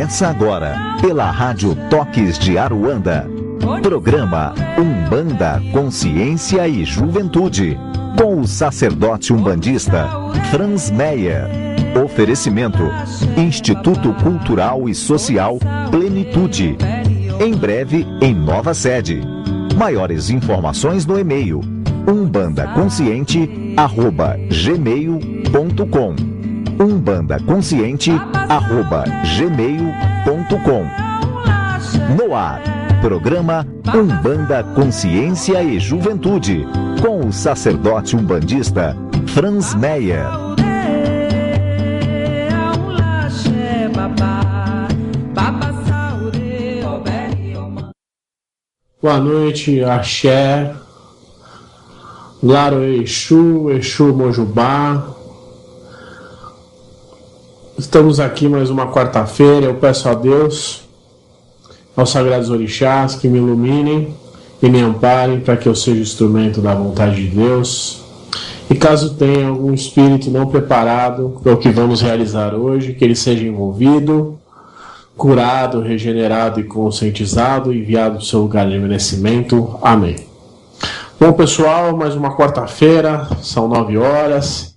Começa agora, pela Rádio Toques de Aruanda, programa Umbanda, Consciência e Juventude, com o sacerdote umbandista Franz Meyer. Oferecimento: Instituto Cultural e Social Plenitude. Em breve, em nova sede. Maiores informações no e-mail umbandaconsciente@gmail.com umbandaconsciente@gmail.com. No ar, programa Umbanda, Consciência e Juventude, com o sacerdote umbandista Franz Meyer. Boa noite, Axé, Laro Exu, Exu Mojubá. Estamos aqui mais uma quarta-feira. Eu peço a Deus, aos sagrados orixás, que me iluminem e me amparem para que eu seja instrumento da vontade de Deus. E caso tenha algum espírito não preparado para o que vamos realizar hoje, que ele seja envolvido, curado, regenerado e conscientizado, enviado do seu lugar de merecimento. Amém. Bom, pessoal, mais uma quarta-feira, são 9 horas.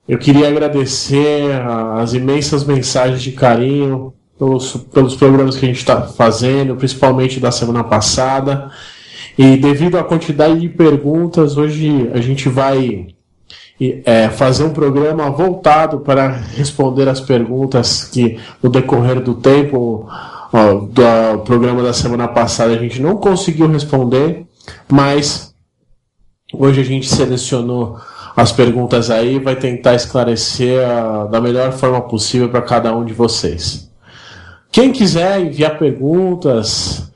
Eu queria agradecer as imensas mensagens de carinho pelos programas que a gente está fazendo, principalmente da semana passada. E devido à quantidade de perguntas, hoje a gente vai fazer um programa voltado para responder as perguntas que, no decorrer do tempo, do programa da semana passada, a gente não conseguiu responder, mas hoje a gente selecionou as perguntas aí, vai tentar esclarecer da melhor forma possível para cada um de vocês. Quem quiser enviar perguntas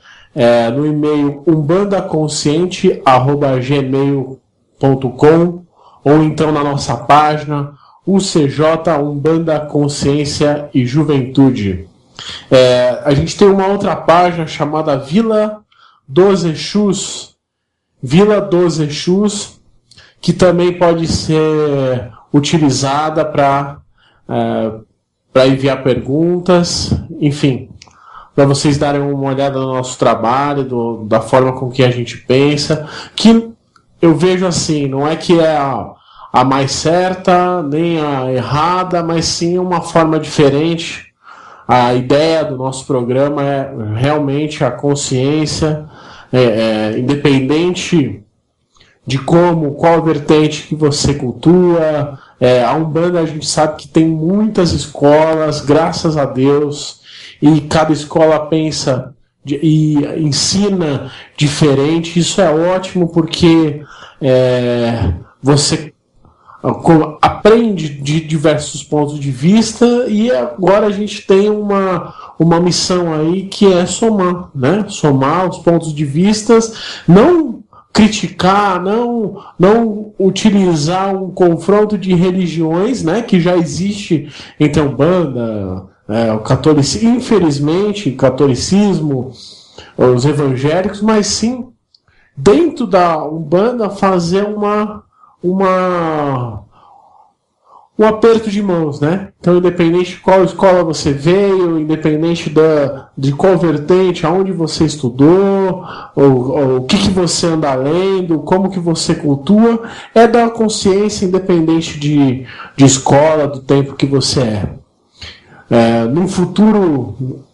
no e-mail umbandaconsciente@gmail.com ou então na nossa página UCJ Umbanda, Consciência e Juventude. A gente tem uma outra página chamada Vila dos Exus, que também pode ser utilizada para enviar perguntas, enfim, para vocês darem uma olhada no nosso trabalho, da forma com que a gente pensa, que eu vejo assim, não é que é a mais certa, nem a errada, mas sim uma forma diferente. A ideia do nosso programa é realmente a consciência, independente de qual vertente que você cultua. A Umbanda, a gente sabe que tem muitas escolas, graças a Deus, e cada escola pensa e ensina diferente. Isso é ótimo porque você aprende de diversos pontos de vista, e agora a gente tem uma missão aí que é somar, né? Somar os pontos de vista, não criticar, não utilizar um confronto de religiões, né, que já existe entre a Umbanda, o catolicismo, infelizmente, catolicismo, os evangélicos, mas sim, dentro da Umbanda, fazer um aperto de mãos, né? Então, independente de qual escola você veio, independente de qual vertente, aonde você estudou, ou o que você anda lendo, como que você cultua, é da consciência, independente de escola, do tempo que você é. No futuro,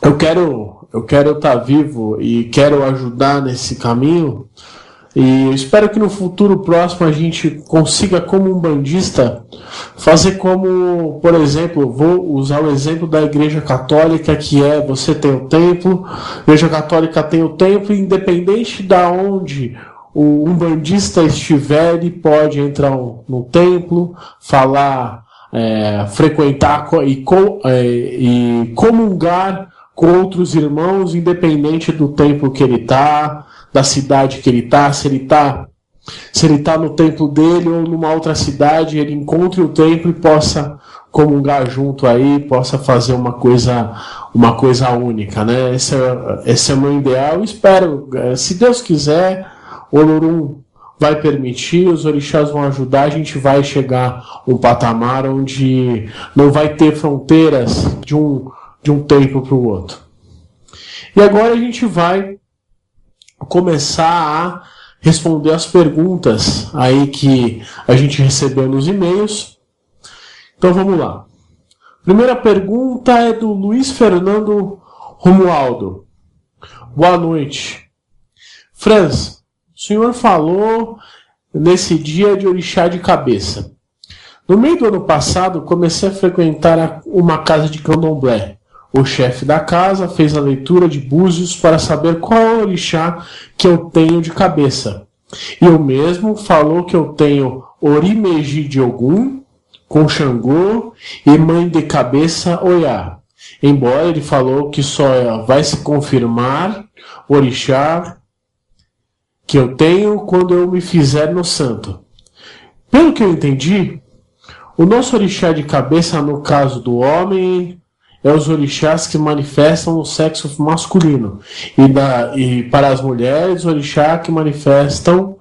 eu quero estar vivo e quero ajudar nesse caminho. E eu espero que no futuro próximo a gente consiga, como umbandista, fazer como, por exemplo, vou usar o exemplo da Igreja Católica, que você tem o templo, a Igreja Católica tem o templo, e independente de onde o umbandista estiver, ele pode entrar no templo, falar, frequentar e comungar com outros irmãos, independente do templo que ele está, da cidade que ele está, se ele está no templo dele ou numa outra cidade, ele encontre o templo e possa comungar junto aí, possa fazer uma coisa única, né? Esse é o meu ideal. Espero, se Deus quiser, Olorum vai permitir, os orixás vão ajudar, a gente vai chegar a um patamar onde não vai ter fronteiras de um tempo para o outro. E agora a gente vai começar a responder as perguntas aí que a gente recebeu nos e-mails. Então vamos lá. Primeira pergunta é do Luiz Fernando Romualdo. Boa noite. Franz, o senhor falou nesse dia de orixá de cabeça. No meio do ano passado, comecei a frequentar uma casa de candomblé. O chefe da casa fez a leitura de búzios para saber qual é o orixá que eu tenho de cabeça. E o mesmo falou que eu tenho Orimeji de Ogum, com Xangô e mãe de cabeça Oiá. Embora ele falou que só vai se confirmar o orixá que eu tenho quando eu me fizer no santo. Pelo que eu entendi, o nosso orixá de cabeça, no caso do homem, é os orixás que manifestam o sexo masculino. E para as mulheres, o orixá que manifestam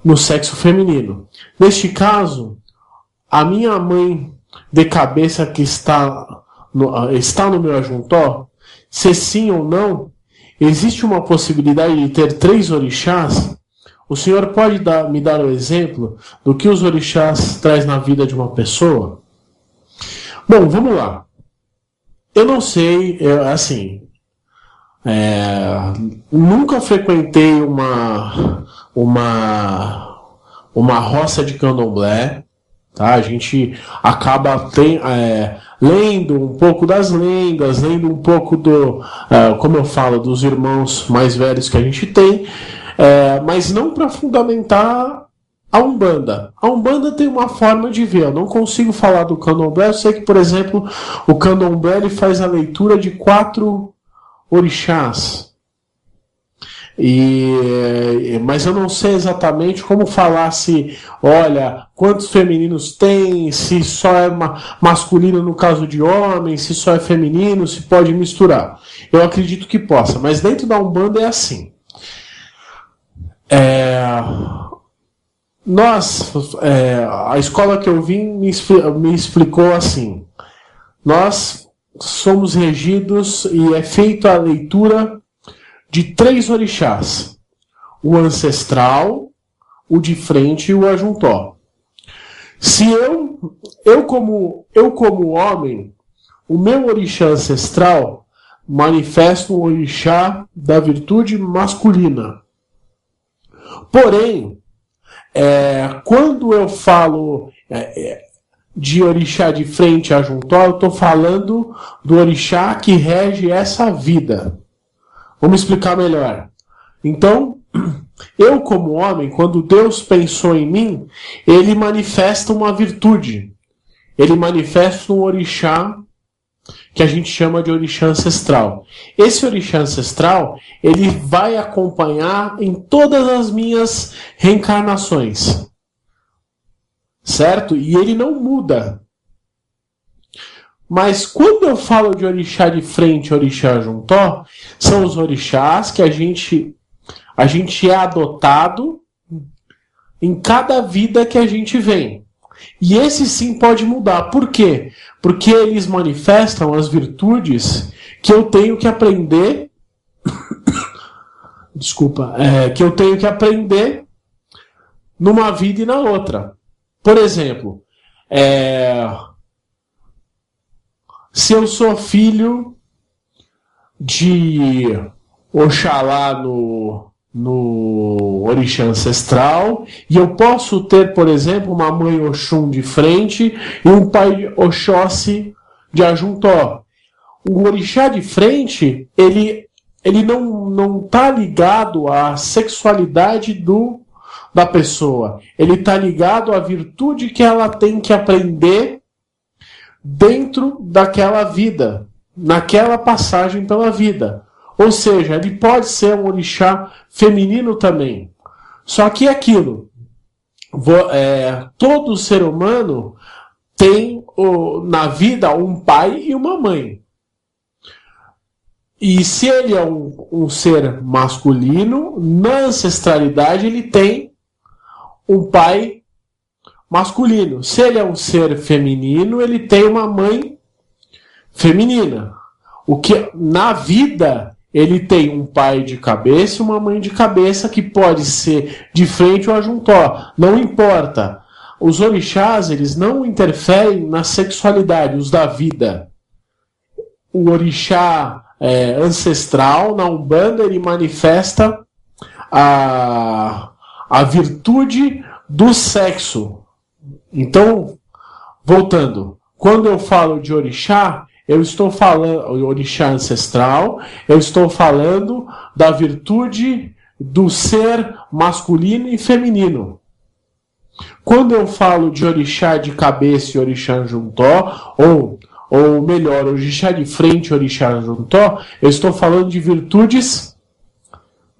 no sexo feminino. Neste caso, a minha mãe de cabeça que está no meu ajuntó, se sim ou não, existe uma possibilidade de ter 3 orixás? O senhor pode me dar um exemplo do que os orixás traz na vida de uma pessoa? Bom, vamos lá. Eu não sei, nunca frequentei uma roça de candomblé, tá? A gente acaba lendo um pouco das lendas, lendo um pouco como eu falo, dos irmãos mais velhos que a gente tem, mas não para fundamentar a Umbanda. A Umbanda tem uma forma de ver. Eu não consigo falar do candomblé. Eu sei que, por exemplo, o candomblé ele faz a leitura de 4 orixás. Mas eu não sei exatamente como falar se, olha, quantos femininos tem, se só é masculino no caso de homem, se só é feminino, se pode misturar. Eu acredito que possa, mas dentro da Umbanda é assim. A escola que eu vim me explicou assim: nós somos regidos e é feita a leitura de 3 orixás: o ancestral, o de frente e o ajuntó. Se eu como homem, o meu orixá ancestral manifesta um orixá da virtude masculina. Porém, quando eu falo de orixá de frente a ajuntó, eu estou falando do orixá que rege essa vida. Vamos explicar melhor. Então, eu como homem, quando Deus pensou em mim, ele manifesta uma virtude. Ele manifesta um orixá que a gente chama de orixá ancestral. Esse orixá ancestral, ele vai acompanhar em todas as minhas reencarnações. Certo? E ele não muda. Mas quando eu falo de orixá de frente, orixá ajuntó, são os orixás que a gente é adotado em cada vida que a gente vem. E esse sim pode mudar. Por quê? Porque eles manifestam as virtudes que eu tenho que aprender. Que eu tenho que aprender numa vida e na outra. Por exemplo, se eu sou filho de Oxalá no orixá ancestral, e eu posso ter, por exemplo, uma mãe Oxum de frente e um pai Oxóssi de ajuntó. O orixá de frente, ele não está ligado à sexualidade da pessoa. Ele está ligado à virtude que ela tem que aprender dentro daquela vida, naquela passagem pela vida. Ou seja, ele pode ser um orixá feminino também. Só que é aquilo. Todo ser humano tem na vida um pai e uma mãe. E se ele é um ser masculino, na ancestralidade ele tem um pai masculino. Se ele é um ser feminino, ele tem uma mãe feminina. O que na vida ele tem um pai de cabeça e uma mãe de cabeça, que pode ser de frente ou ajuntó, não importa. Os orixás, eles não interferem na sexualidade, os da vida. O orixá ancestral, na Umbanda, ele manifesta a virtude do sexo. Então, voltando, quando eu falo de orixá, eu estou falando orixá ancestral, eu estou falando da virtude do ser masculino e feminino. Quando eu falo de orixá de cabeça e orixá ajuntó, ou melhor, orixá de frente e orixá ajuntó, eu estou falando de virtudes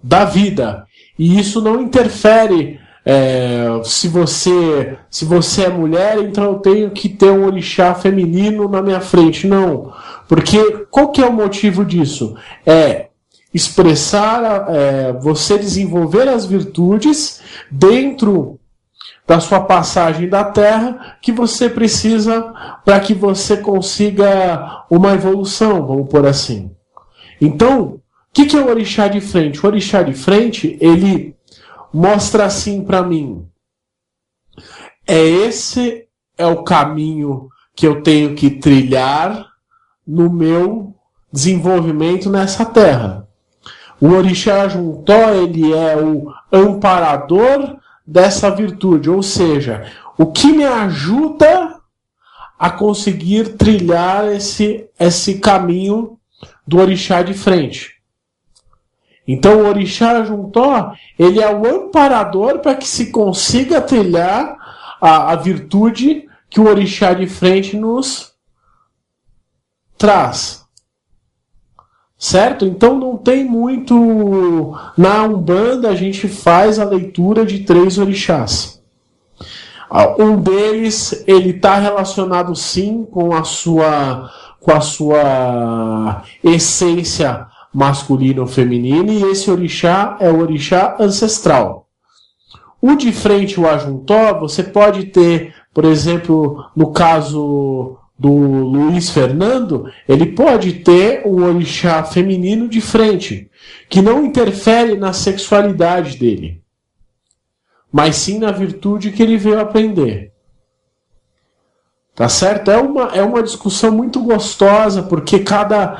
da vida. E isso não interfere se você é mulher, então eu tenho que ter um orixá feminino na minha frente. Não. Porque qual que é o motivo disso? É expressar, você desenvolver as virtudes dentro da sua passagem da Terra que você precisa para que você consiga uma evolução, vamos por assim. Então, o que é o orixá de frente? O orixá de frente, ele mostra assim para mim: esse é o caminho que eu tenho que trilhar no meu desenvolvimento nessa terra. O orixá ajuntó, ele é o amparador dessa virtude, ou seja, o que me ajuda a conseguir trilhar esse caminho do orixá de frente. Então o orixá ajuntó, ele é o amparador para que se consiga trilhar a virtude que o orixá de frente nos traz. Certo? Então não tem muito... Na Umbanda a gente faz a leitura de 3 orixás. Um deles, ele está relacionado sim com a sua essência masculina ou feminina, e esse orixá é o orixá ancestral. O de frente, o ajuntó, você pode ter, por exemplo, no caso do Luiz Fernando, ele pode ter um orixá feminino de frente, que não interfere na sexualidade dele, mas sim na virtude que ele veio aprender. Tá certo? É uma discussão muito gostosa, porque cada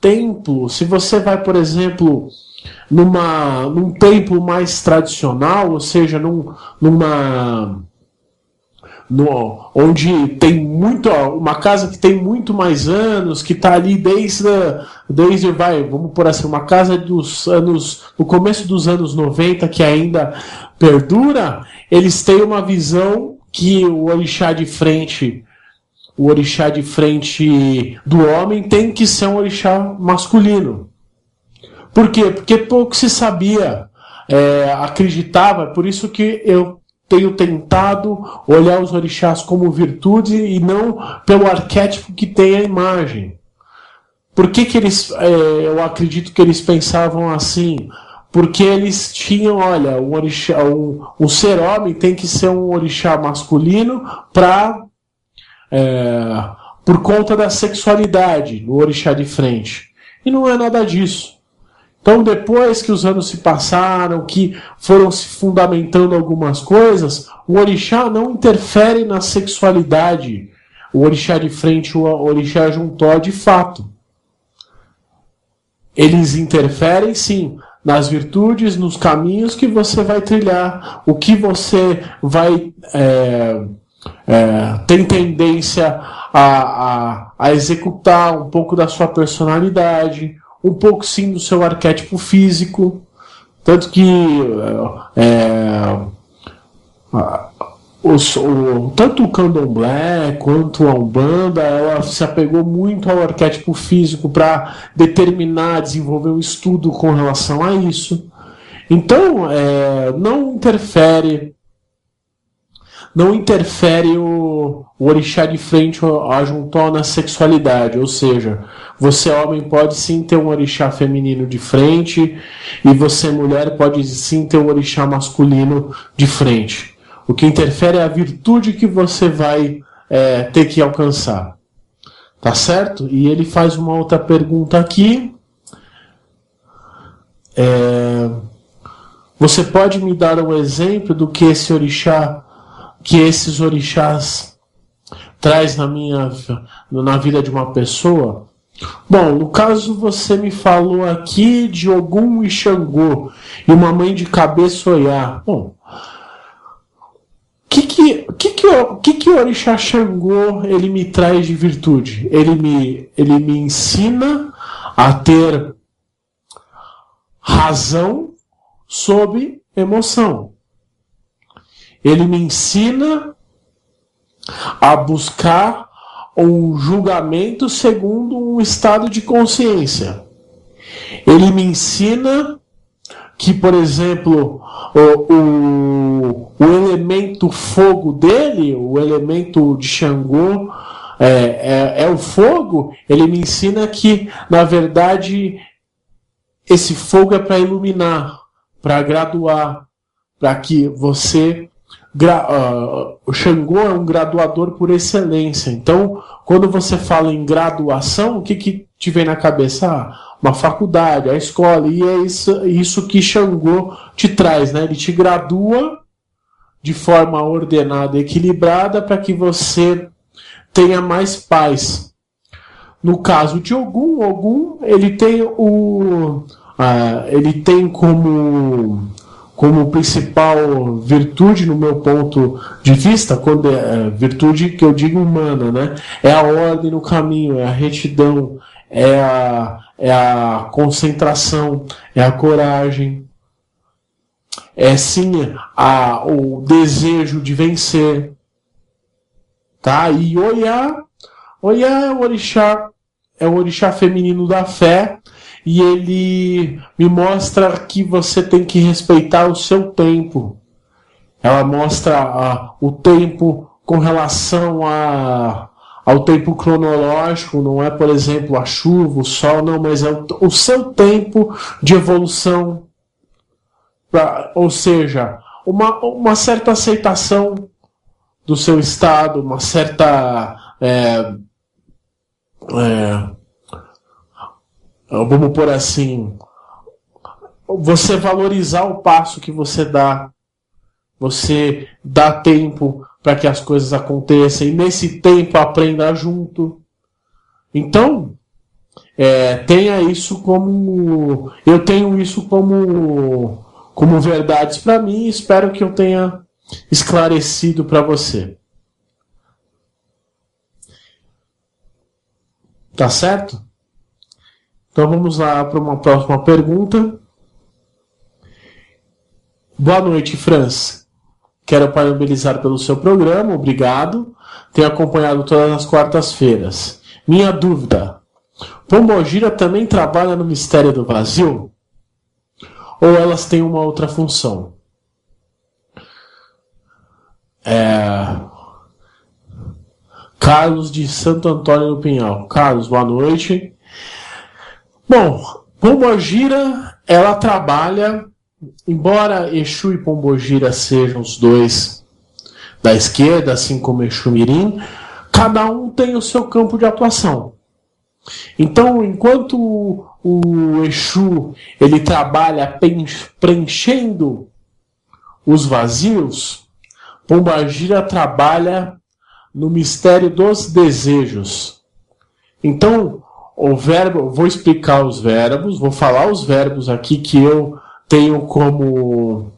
templo, se você vai, por exemplo, num templo mais tradicional, ou seja, onde tem uma casa que tem muito mais anos, que está ali vamos por assim, uma casa no começo dos anos 90, que ainda perdura, eles têm uma visão que o orixá de frente do homem tem que ser um orixá masculino. Por quê? Porque pouco se sabia, acreditava, por isso que eu tenho tentado olhar os orixás como virtude e não pelo arquétipo que tem a imagem. Por que eu acredito que eles pensavam assim? Porque eles tinham, olha, um ser homem tem que ser um orixá masculino por conta da sexualidade, no orixá de frente. E não é nada disso. Então, depois que os anos se passaram, que foram se fundamentando algumas coisas, o orixá não interfere na sexualidade. O orixá de frente, o orixá ajuntó, de fato. Eles interferem, sim, nas virtudes, nos caminhos que você vai trilhar, o que você vai tem tendência a executar, um pouco da sua personalidade, um pouco sim do seu arquétipo físico, tanto que tanto o candomblé quanto a Umbanda, ela se apegou muito ao arquétipo físico para desenvolver um estudo com relação a isso. Então, não interfere não interfere o orixá de frente a juntou na sexualidade, ou seja, você homem pode sim ter um orixá feminino de frente e você mulher pode sim ter um orixá masculino de frente. O que interfere é a virtude que você vai ter que alcançar. Tá certo? E ele faz uma outra pergunta aqui. Você pode me dar um exemplo do que esses orixás traz na vida de uma pessoa? Bom, no caso você me falou aqui de Ogum e Xangô e uma mãe de cabeça Oiá. Bom, o que o orixá Xangô ele me traz de virtude? Ele me ensina a ter razão sob emoção. Ele me ensina a buscar um julgamento segundo um estado de consciência. Ele me ensina que, por exemplo, o elemento fogo dele, o elemento de Xangô, é o fogo. Ele me ensina que, na verdade, esse fogo é para iluminar, para graduar, para que você... o Xangô é um graduador por excelência. Então, quando você fala em graduação, o que te vem na cabeça? Uma faculdade, a escola, e é isso que Xangô te traz, né? Ele te gradua de forma ordenada e equilibrada para que você tenha mais paz. No caso de Ogum ele tem como principal virtude, no meu ponto de vista, quando virtude que eu digo humana, né? É a ordem no caminho, é a retidão, é a concentração, é a coragem, é sim o desejo de vencer, tá? E Oiá é o orixá feminino da fé, e ele me mostra que você tem que respeitar o seu tempo. Ela mostra o tempo com relação ao tempo cronológico, não é, por exemplo, a chuva, o sol, não, mas é o seu tempo de evolução. Ou seja, uma certa aceitação do seu estado, uma certa... vamos pôr assim, você valorizar o passo que você dá tempo para que as coisas aconteçam, e nesse tempo aprenda junto. Então, tenha isso como... Eu tenho isso como verdades para mim, e espero que eu tenha esclarecido para você. Tá certo? Então vamos lá para uma próxima pergunta. Boa noite, Franz. Quero parabenizar pelo seu programa, obrigado. Tenho acompanhado todas as quartas-feiras. Minha dúvida: Pombogira também trabalha no mistério do vazio? Ou elas têm uma outra função? Carlos de Santo Antônio do Pinhal. Carlos, boa noite. Bom, Pombogira, ela trabalha, embora Exu e Pombogira sejam os dois da esquerda, assim como Exu Mirim, cada um tem o seu campo de atuação. Então, enquanto o Exu ele trabalha preenchendo os vazios, Pombogira trabalha no mistério dos desejos. Então, o verbo, vou explicar os verbos, vou falar os verbos aqui que eu tenho como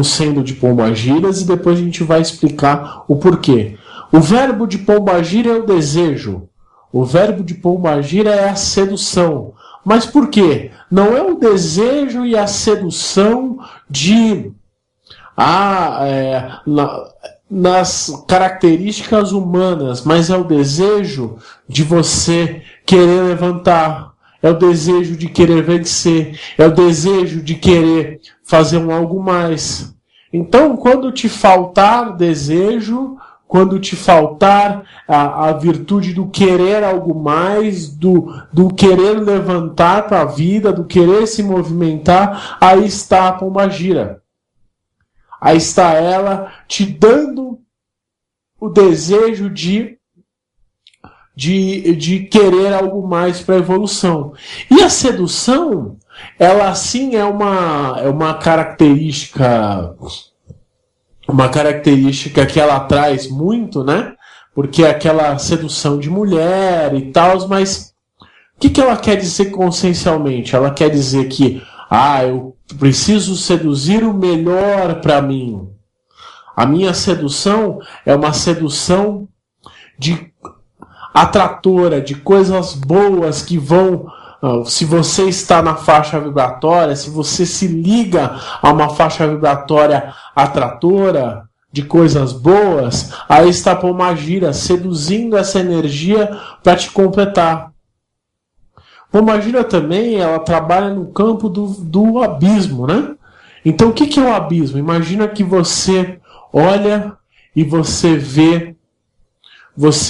sendo de Pombogiras, e depois a gente vai explicar o porquê. O verbo de Pombogira é o desejo. O verbo de Pombogira é a sedução. Mas por quê? Não é o desejo e a sedução nas características humanas, mas é o desejo de você querer levantar, é o desejo de querer vencer, é o desejo de querer fazer algo mais. Então, quando te faltar desejo, quando te faltar a virtude do querer algo mais, do querer levantar para a vida, do querer se movimentar, aí está a pombagira. Aí está ela te dando o desejo de querer algo mais para a evolução. E a sedução, ela sim é uma característica que ela traz muito, né? Porque é aquela sedução de mulher e tal, mas o que ela quer dizer consciencialmente? Ela quer dizer que eu preciso seduzir o melhor para mim. A minha sedução é uma sedução atratora, de coisas boas que vão... Se você está na faixa vibratória, se você se liga a uma faixa vibratória atratora de coisas boas, aí está a pombagira seduzindo essa energia para te completar. Pombagira também, ela trabalha no campo do abismo, né? Então, o que é o abismo? Imagina que você olha e você vê, você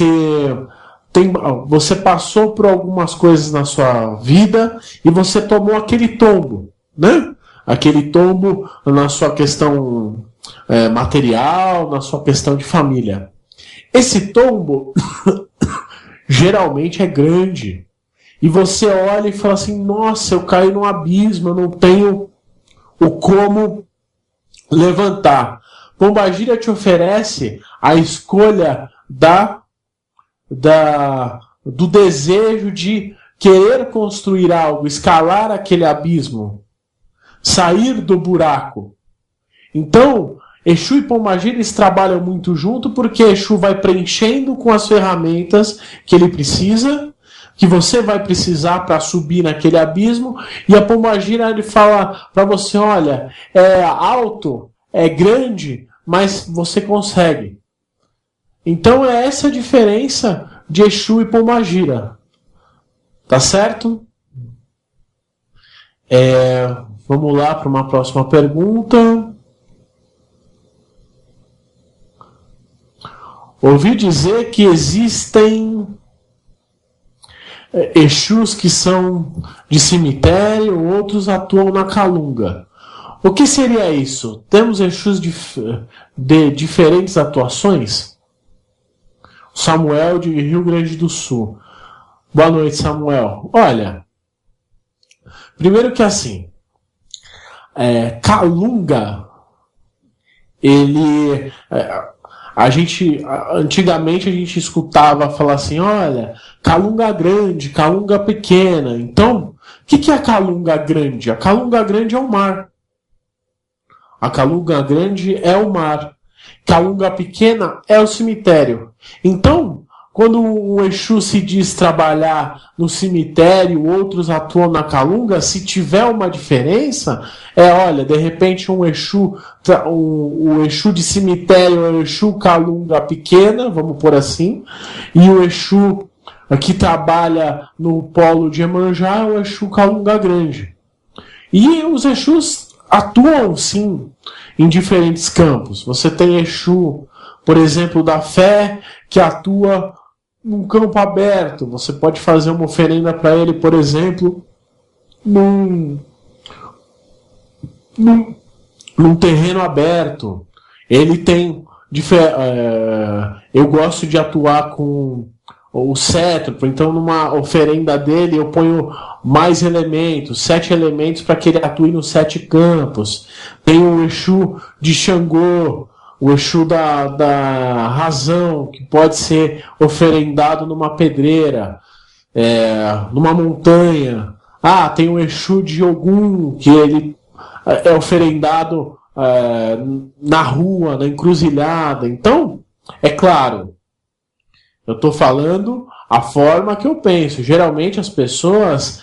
passou por algumas coisas na sua vida e você tomou aquele tombo, né? Aquele tombo na sua questão material, na sua questão de família. Esse tombo geralmente é grande. E você olha e fala assim, nossa, eu caí num abismo, eu não tenho o como levantar. Pombagira te oferece a escolha do desejo de querer construir algo, escalar aquele abismo, sair do buraco. Então, Exu e Pombagira eles trabalham muito junto porque Exu vai preenchendo com as ferramentas que ele precisa, que você vai precisar para subir naquele abismo, e a Pombagira ele fala para você, olha, é alto, é grande, mas você consegue. Então é essa a diferença de Exu e Pombagira. Tá certo? Vamos lá para uma próxima pergunta. Ouvi dizer que existem Exus que são de cemitério, outros atuam na calunga. O que seria isso? Temos Exus de diferentes atuações? Samuel de Rio Grande do Sul. Boa noite, Samuel. Olha, primeiro que assim, calunga, ele... antigamente a gente escutava falar assim, olha, calunga grande, calunga pequena. Então, o que é a calunga grande? A calunga grande é o mar. A calunga grande é o mar. Calunga pequena é o cemitério. Então, quando o Exu se diz trabalhar no cemitério, outros atuam na calunga, se tiver uma diferença, olha, de repente o Exu de cemitério é o Exu calunga pequena, vamos por assim, e o Exu que trabalha no polo de Iemanjá é o Exu calunga grande. E os Exus atuam, sim, em diferentes campos. Você tem Exu, por exemplo, da fé, que atua num campo aberto. Você pode fazer uma oferenda para ele, por exemplo, num terreno aberto. Ele tem... eu gosto de atuar com o cetro, então numa oferenda dele eu ponho mais elementos, 7 elementos para que ele atue nos 7 campos. Tem o Exu de Xangô, o Exu da razão, que pode ser oferendado numa pedreira, numa montanha. Tem o Exu de Ogum, que ele é oferendado na rua, na encruzilhada. Então, é claro, eu estou falando a forma que eu penso. Geralmente as pessoas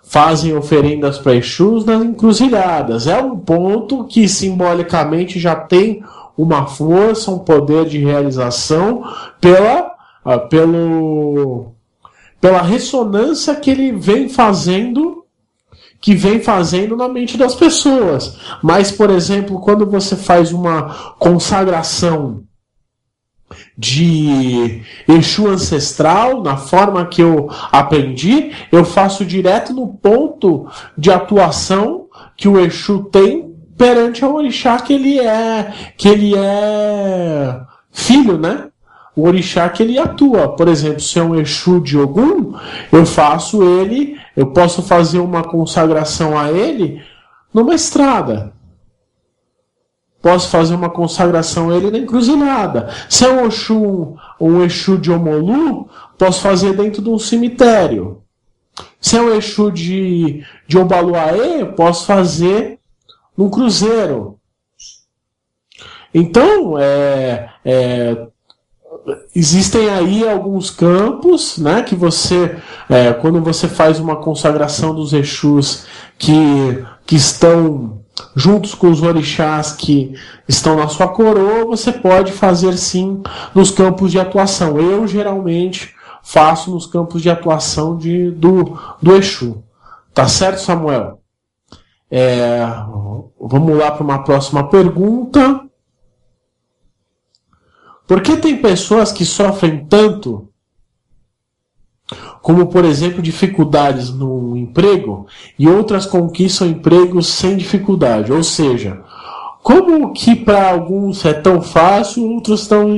fazem oferendas para Exus nas encruzilhadas. É um ponto que simbolicamente já tem uma força, um poder de realização pela ressonância que ele vem fazendo que vem fazendo na mente das pessoas. Mas, por exemplo, quando você faz uma consagração de Exu ancestral, na forma que eu aprendi, eu faço direto no ponto de atuação que o Exu tem perante ao orixá que ele é filho, né? O orixá que ele atua. Por exemplo, se é um Exu de Ogum, eu posso fazer uma consagração a ele numa estrada. Posso fazer uma consagração a ele na encruzilhada. Se é um Exu de Omolu, posso fazer dentro de um cemitério. Se é um Exu de Obaluaê, posso fazer num cruzeiro. Então, existem aí alguns campos, né, que quando você faz uma consagração dos Exus que estão juntos com os orixás que estão na sua coroa, você pode fazer sim nos campos de atuação. Eu geralmente faço nos campos de atuação do Exu. Tá certo, Samuel? Vamos lá para uma próxima pergunta. Por que tem pessoas que sofrem tanto, como, por exemplo, dificuldades no emprego, e outras conquistam empregos sem dificuldade? Ou seja, como que para alguns é tão fácil, outros tão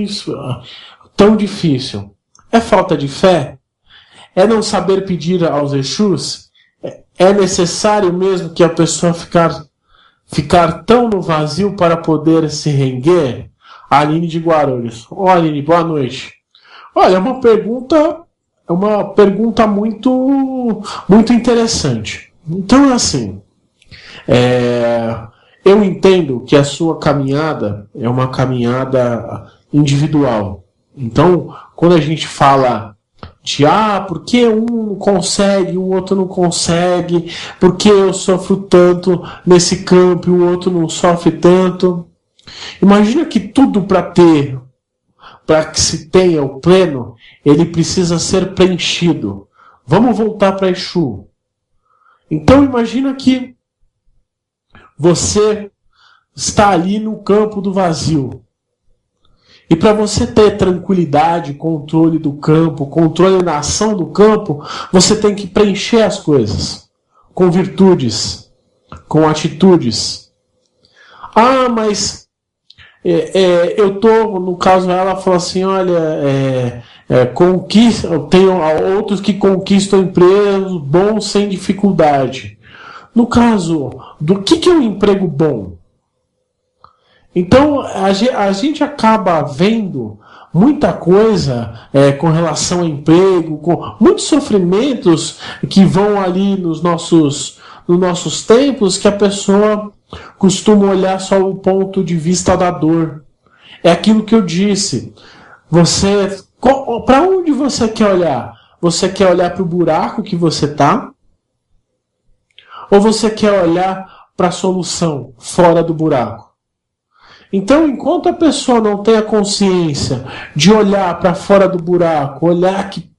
difícil? É falta de fé? É não saber pedir aos Exus? É necessário mesmo que a pessoa ficar tão no vazio para poder se render? Aline de Guarulhos. Aline, boa noite. Olha, é uma pergunta muito, muito interessante. Então, assim, eu entendo que a sua caminhada é uma caminhada individual. Então, quando a gente fala de por que um consegue, o outro não consegue, por que eu sofro tanto nesse campo e o outro não sofre tanto. Imagina que tudo para que se tenha o pleno, ele precisa ser preenchido. Vamos voltar para Exu. Então imagina que você está ali no campo do vazio. E para você ter tranquilidade, controle do campo, controle na ação do campo, você tem que preencher as coisas com virtudes, com atitudes. Mas no caso ela falou assim, olha, eu tenho outros que conquistam empregos bons sem dificuldade. No caso, do que é um emprego bom? Então, a gente acaba vendo muita coisa com relação ao emprego, com muitos sofrimentos que vão ali nos nossos tempos, que a pessoa costuma olhar só o ponto de vista da dor. É aquilo que eu disse. Para onde você quer olhar? Você quer olhar para o buraco que você está? Ou você quer olhar para a solução fora do buraco? Então, enquanto a pessoa não tem a consciência de olhar para fora do buraco, olhar que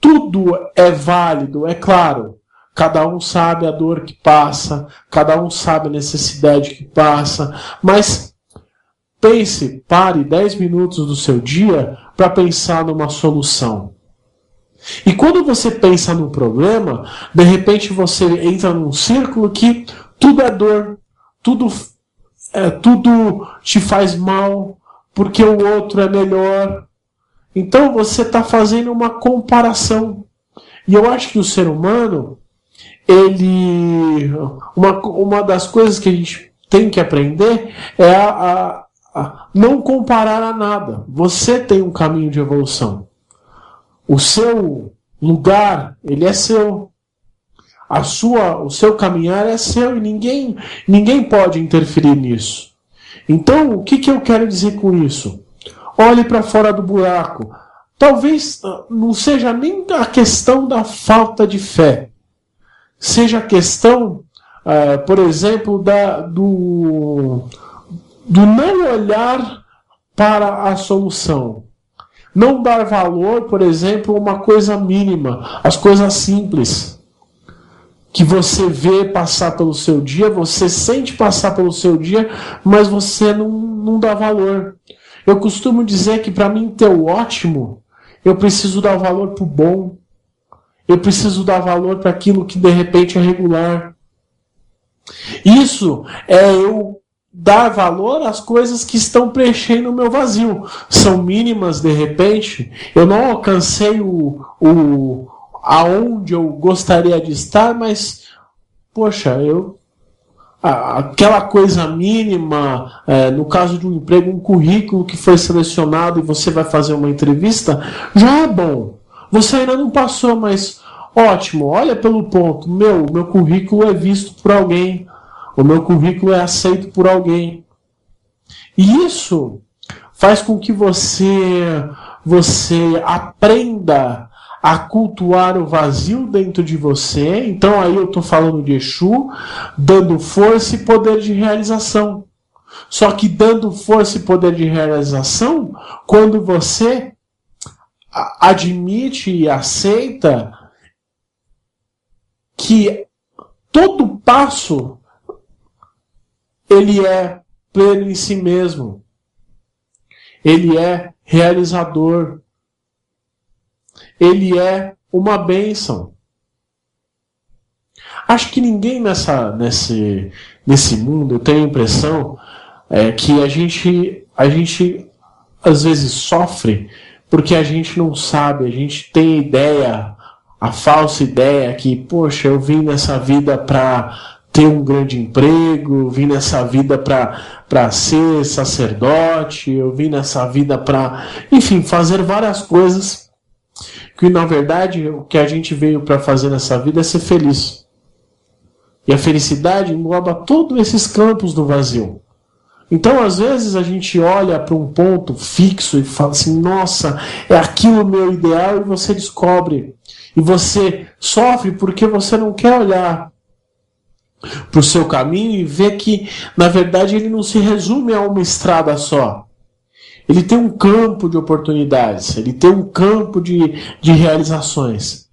tudo é válido, é claro, cada um sabe a dor que passa, cada um sabe a necessidade que passa, mas pare 10 minutos do seu dia para pensar numa solução. E quando você pensa num problema, de repente você entra num círculo que tudo é dor, tudo te faz mal, porque o outro é melhor. Então você está fazendo uma comparação. E eu acho que o ser humano, uma das coisas que a gente tem que aprender é a não comparar a nada. Você tem um caminho de evolução. O seu lugar, ele é seu. O seu caminhar é seu e ninguém pode interferir nisso. Então, o que eu quero dizer com isso? Olhe para fora do buraco. Talvez não seja nem a questão da falta de fé. Seja a questão, por exemplo, do não olhar para a solução. Não dar valor, por exemplo, a uma coisa mínima, as coisas simples. que você vê passar pelo seu dia, você sente passar pelo seu dia, mas você não dá valor. Eu costumo dizer que para mim ter o ótimo, eu preciso dar valor para o bom. Eu preciso dar valor para aquilo que de repente é regular. Isso é eu dar valor às coisas que estão preenchendo o meu vazio. São mínimas de repente. Eu não alcancei aonde eu gostaria de estar, mas poxa, aquela coisa mínima, no caso de um emprego, um currículo que foi selecionado e você vai fazer uma entrevista, já é bom. Você ainda não passou, mas ótimo, olha pelo ponto, meu currículo é visto por alguém, o meu currículo é aceito por alguém. E isso faz com que você aprenda a cultuar o vazio dentro de você. Então aí eu estou falando de Exu, dando força e poder de realização. Só que dando força e poder de realização, quando você admite e aceita que todo passo ele é pleno em si mesmo. Ele é realizador. Ele é uma bênção. Acho que ninguém nesse mundo, eu tenho a impressão que a gente às vezes sofre porque a gente não sabe, a gente tem a falsa ideia que, poxa, eu vim nessa vida para ter um grande emprego, eu vim nessa vida para ser sacerdote, eu vim nessa vida para, enfim, fazer várias coisas que, na verdade, o que a gente veio para fazer nessa vida é ser feliz. E a felicidade engloba todos esses campos do vazio. Então, às vezes, a gente olha para um ponto fixo e fala assim, nossa, é aquilo o meu ideal, e você descobre. E você sofre porque você não quer olhar para o seu caminho e ver que, na verdade, ele não se resume a uma estrada só. Ele tem um campo de oportunidades, ele tem um campo de realizações.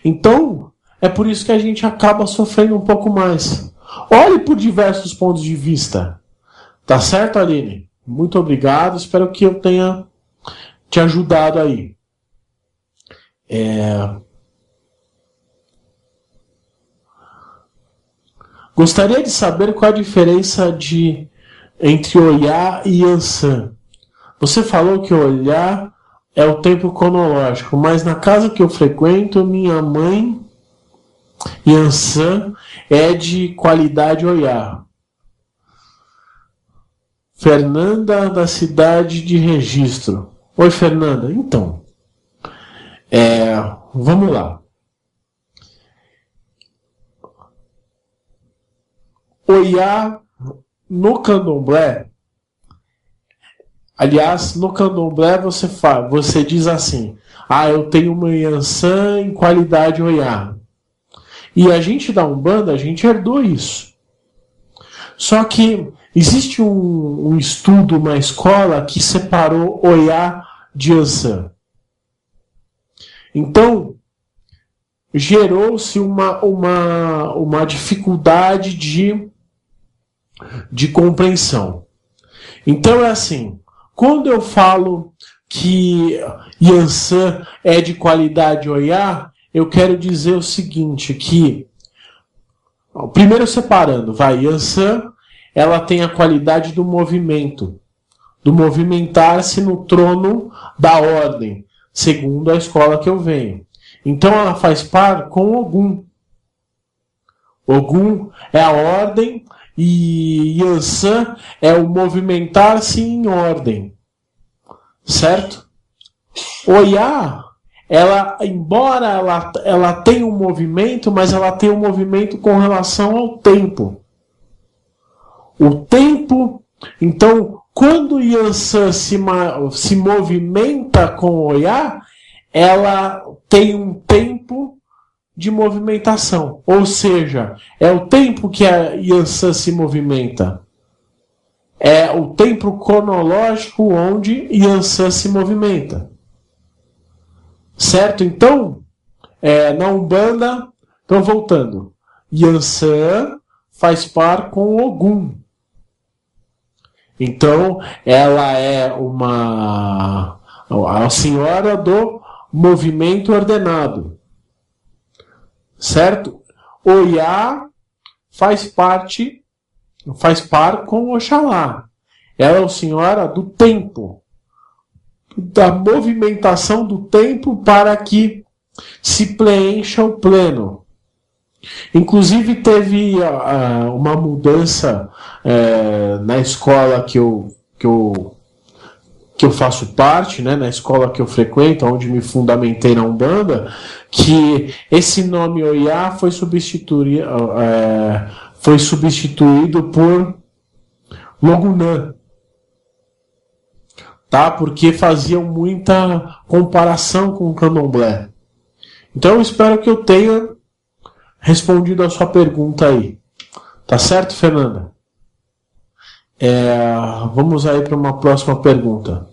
Então, é por isso que a gente acaba sofrendo um pouco mais. Olhe por diversos pontos de vista. Tá certo, Aline? Muito obrigado, espero que eu tenha te ajudado aí. Gostaria de saber qual a diferença entre Oiá e Yansan. Você falou que Oiá é o tempo cronológico, mas na casa que eu frequento, minha mãe, Yansan, é de qualidade Oiá. Fernanda, da cidade de Registro. Oi, Fernanda. Então, vamos lá. Oiá, no candomblé, aliás, no candomblé você diz assim, eu tenho uma Yansan em qualidade Oiá. E a gente da Umbanda, a gente herdou isso. Só que existe um estudo, uma escola que separou Oiá de Yansan. Então, gerou-se uma dificuldade de compreensão. Então é assim, quando eu falo que Yansan é de qualidade Oiá, eu quero dizer o seguinte, que primeiro separando, Yansan, ela tem a qualidade do movimento, do movimentar-se no trono da ordem, segundo a escola que eu venho. Então ela faz par com Ogum. Ogum é a ordem e Yansan é o movimentar-se em ordem. Certo? Oiá, embora ela tenha um movimento, mas ela tem um movimento com relação ao tempo. O tempo, então, quando Yansan se movimenta com Oiá, ela tem um tempo de movimentação. Ou seja, é o tempo que a Yansan se movimenta. É o tempo cronológico onde Yansan se movimenta. Certo? Então, na Umbanda, então voltando, Yansan faz par com Ogum. Então, ela é a senhora do movimento ordenado. Certo? Oiá faz par com Oxalá. Ela é a senhora do tempo, da movimentação do tempo para que se preencha o pleno. Inclusive teve uma mudança na escola que eu faço parte, né, na escola que eu frequento, onde me fundamentei na Umbanda, que esse nome Oiá foi substituído por Logunã, tá? Porque faziam muita comparação com o candomblé. Então eu espero que eu tenha respondido a sua pergunta aí. Tá certo, Fernanda? Vamos aí para uma próxima pergunta.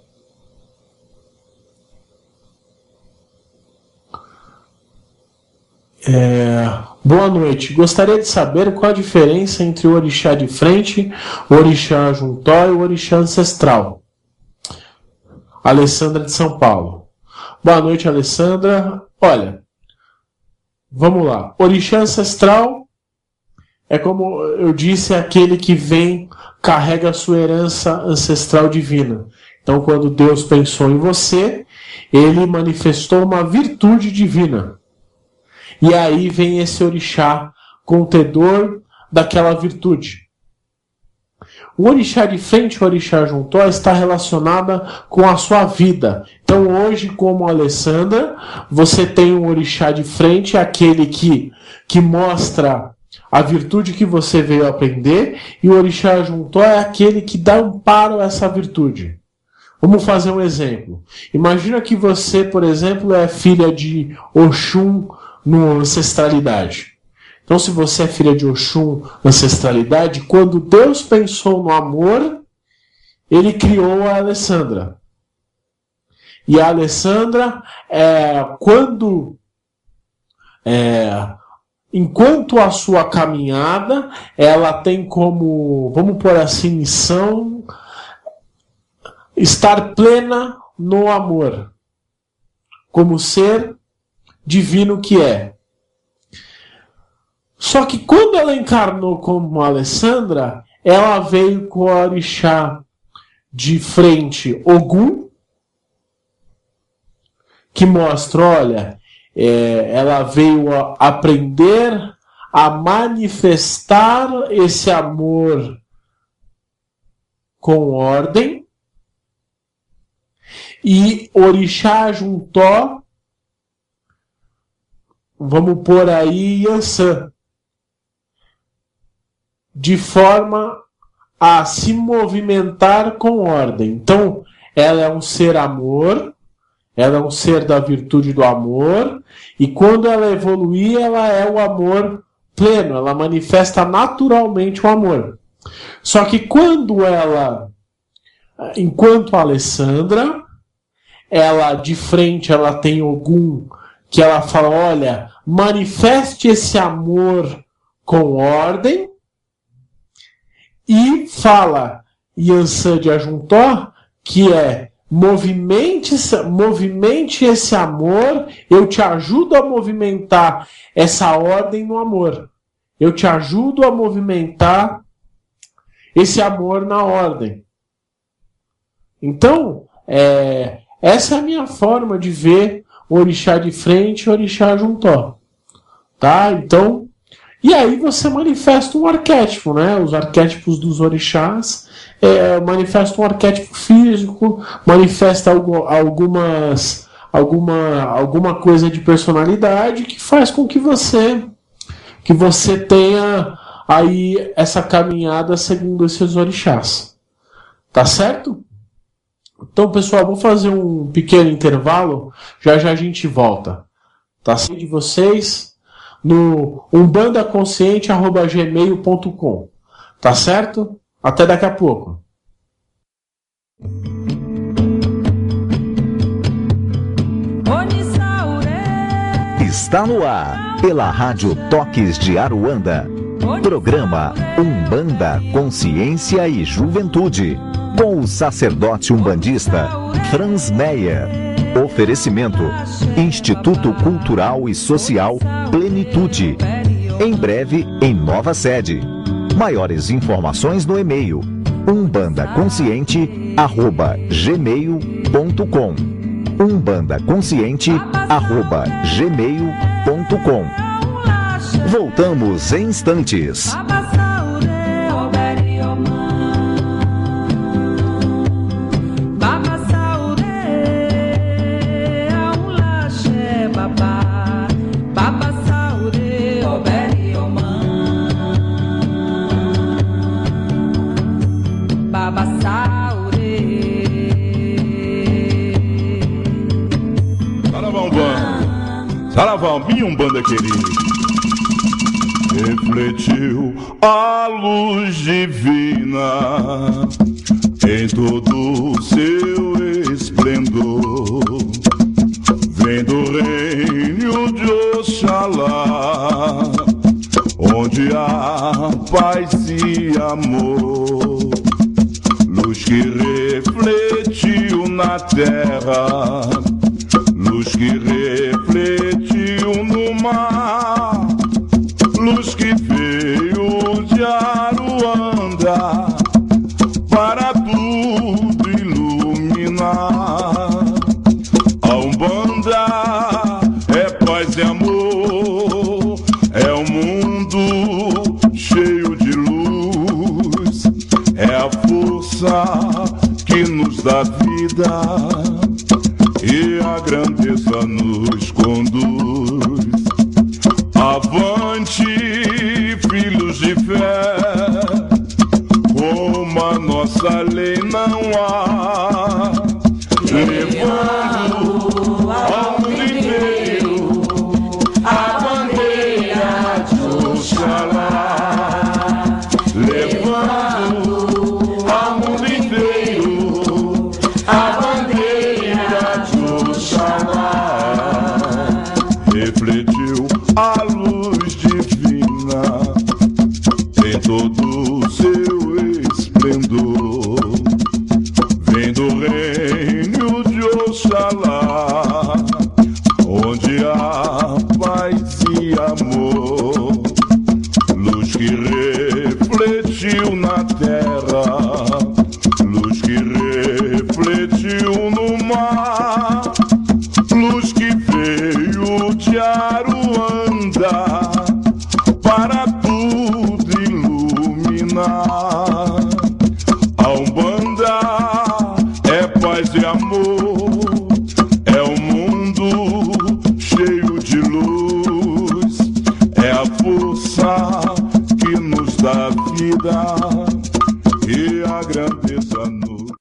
Boa noite. Gostaria de saber qual a diferença entre o orixá de frente, o orixá juntó e o orixá ancestral. Alessandra de São Paulo. Boa noite, Alessandra. Olha, vamos lá. Orixá ancestral é, como eu disse, aquele que vem, carrega a sua herança ancestral divina. Então, quando Deus pensou em você, ele manifestou uma virtude divina. E aí vem esse orixá contedor daquela virtude. O orixá de frente, o orixá juntó, está relacionada com a sua vida. Então hoje, como a Alessandra, você tem um orixá de frente, aquele que mostra a virtude que você veio aprender, e o orixá juntó é aquele que dá amparo a essa virtude. Vamos fazer um exemplo. Imagina que você, por exemplo, é filha de Oxum no ancestralidade. Então, se você é filha de Oxum, ancestralidade, quando Deus pensou no amor, ele criou a Alessandra. E a Alessandra, enquanto a sua caminhada, ela tem como, vamos pôr assim, missão, estar plena no amor, como ser divino que é. Só que quando ela encarnou como Alessandra, ela veio com o orixá de frente Ogum, que mostra, olha, ela veio a aprender a manifestar esse amor com ordem, e orixá juntó, vamos pôr aí Yansan, de forma a se movimentar com ordem. Então, ela é um ser amor, ela é um ser da virtude do amor, e quando ela evoluir, ela é o amor pleno, ela manifesta naturalmente o amor. Só que quando ela, enquanto a Alessandra, ela de frente, ela tem Ogum, que ela fala, olha, manifeste esse amor com ordem, e fala Yansan de Ajuntó, que é movimente esse amor, eu te ajudo a movimentar essa ordem no amor. Eu te ajudo a movimentar esse amor na ordem. Então, essa é a minha forma de ver o orixá de frente e o orixá juntó. Tá? Então, e aí você manifesta um arquétipo, né? Os arquétipos dos orixás manifestam um arquétipo físico, manifesta alguma coisa de personalidade que faz com que você tenha aí essa caminhada segundo esses orixás. Tá certo? Então, pessoal, vou fazer um pequeno intervalo, já a gente volta. Tá certo de vocês? No umbandaconsciente@gmail.com. Tá certo? Até daqui a pouco. Está no ar, pela Rádio Toques de Aruanda. Programa Umbanda, Consciência e Juventude, com o sacerdote umbandista Franz Meyer. Oferecimento: Instituto Cultural e Social Plenitude. Em breve, em nova sede. Maiores informações no e-mail umbandaconsciente@gmail.com umbandaconsciente@gmail.com. Voltamos em instantes. Saravão, minha Umbanda querida, refletiu a luz divina em todo o seu esplendor. Vem do reino de Oxalá, onde há paz e amor. Luz que refletiu na terra, luz que refletiu no mar, luz que veio de Aruanda para tudo iluminar. A Umbanda é paz e amor, é um mundo cheio de luz, é a força que nos dá vida e a grandeza nos conduz. Avante, filhos de fé, como a nossa lei não há, levando ao mundo inteiro a bandeira de Oxalá, levando ao mundo inteiro a bandeira de Oxalá. Refletiu a luz divina em todo o seu esplendor. Vem do reino de Oxalá, onde há paz e amor. Luz que refletiu na terra, luz que refletiu no mar, luz que veio de Aruanda para tudo iluminar. A Umbanda é paz e amor, é um mundo cheio de luz, é a força que nos dá vida e a grandeza nos...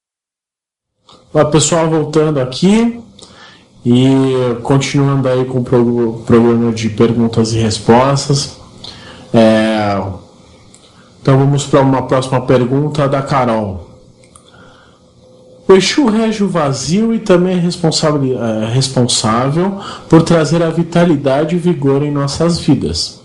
Olá pessoal, voltando aqui e continuando aí com o programa de perguntas e respostas. Então vamos para uma próxima pergunta da Carol. O Exu rege o vazio e também é responsável por trazer a vitalidade e vigor em nossas vidas.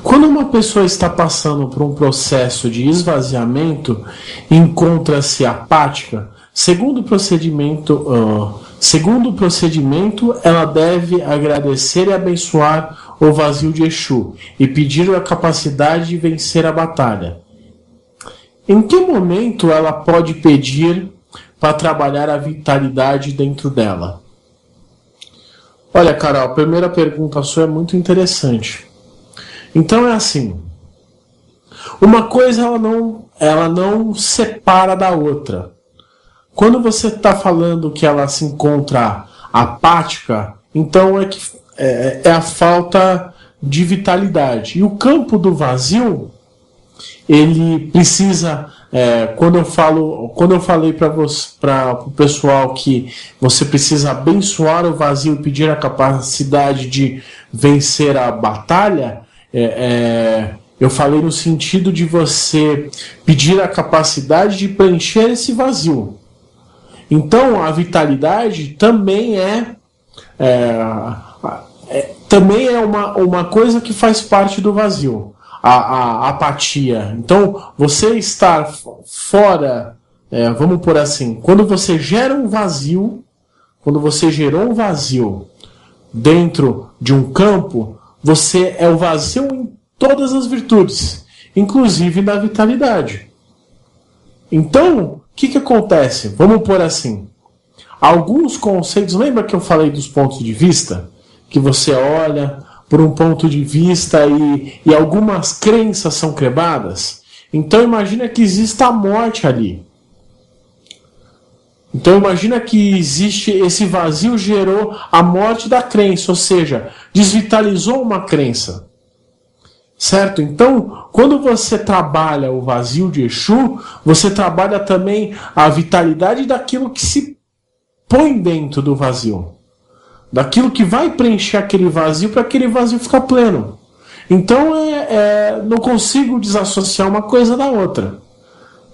Quando uma pessoa está passando por um processo de esvaziamento, encontra-se apática, segundo o procedimento, ela deve agradecer e abençoar o vazio de Exu e pedir a capacidade de vencer a batalha. Em que momento ela pode pedir para trabalhar a vitalidade dentro dela? Olha, Carol, a primeira pergunta sua é muito interessante. Então é assim, uma coisa ela não separa da outra. Quando você está falando que ela se encontra apática, então é a falta de vitalidade. E o campo do vazio, ele precisa... Quando eu falei para o pessoal que você precisa abençoar o vazio e pedir a capacidade de vencer a batalha, eu falei no sentido de você pedir a capacidade de preencher esse vazio. Então a vitalidade também também é uma coisa que faz parte do vazio, a apatia. Então, você estar fora, vamos por assim, quando você gera um vazio, quando você gerou um vazio dentro de um campo, você é o vazio em todas as virtudes, inclusive na vitalidade. Então, o que acontece? Vamos por assim. Alguns conceitos, lembra que eu falei dos pontos de vista? Que você olha por um ponto de vista e algumas crenças são quebradas? Então imagina que exista a morte ali. Então imagina que existe esse vazio gerou a morte da crença, ou seja, desvitalizou uma crença. Certo? Então, quando você trabalha o vazio de Exu, você trabalha também a vitalidade daquilo que se põe dentro do vazio. Daquilo que vai preencher aquele vazio para aquele vazio ficar pleno. Então, não consigo desassociar uma coisa da outra.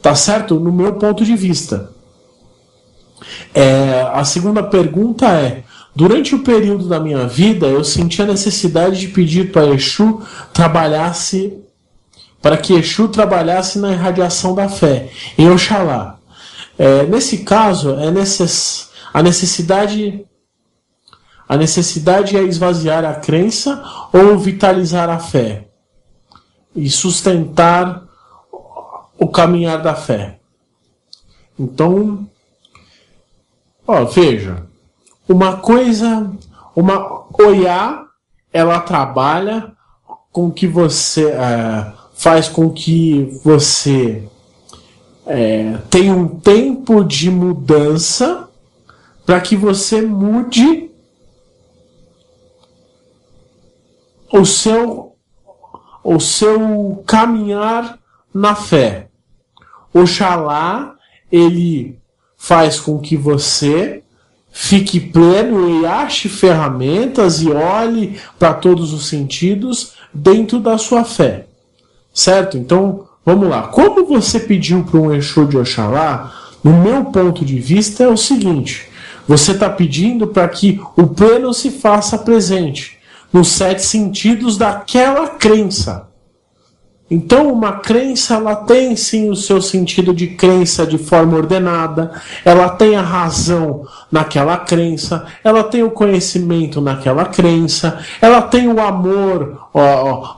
Tá certo? No meu ponto de vista. A segunda pergunta é: durante o período da minha vida, eu senti a necessidade de pedir para Exu trabalhasse, para que Exu trabalhasse na irradiação da fé, em Oxalá. Nesse caso, a necessidade é esvaziar a crença ou vitalizar a fé e sustentar o caminhar da fé. Então, veja, Oiá, ela trabalha com que você faz com que você tenha um tempo de mudança para que você mude o seu caminhar na fé. Oxalá, ele faz com que você fique pleno e ache ferramentas e olhe para todos os sentidos dentro da sua fé. Certo? Então, vamos lá. Como você pediu para um Exu de Oxalá, no meu ponto de vista, é o seguinte: você está pedindo para que o pleno se faça presente nos 7 sentidos daquela crença. Então, uma crença, ela tem sim o seu sentido de crença de forma ordenada, ela tem a razão naquela crença, ela tem o conhecimento naquela crença, ela tem o amor,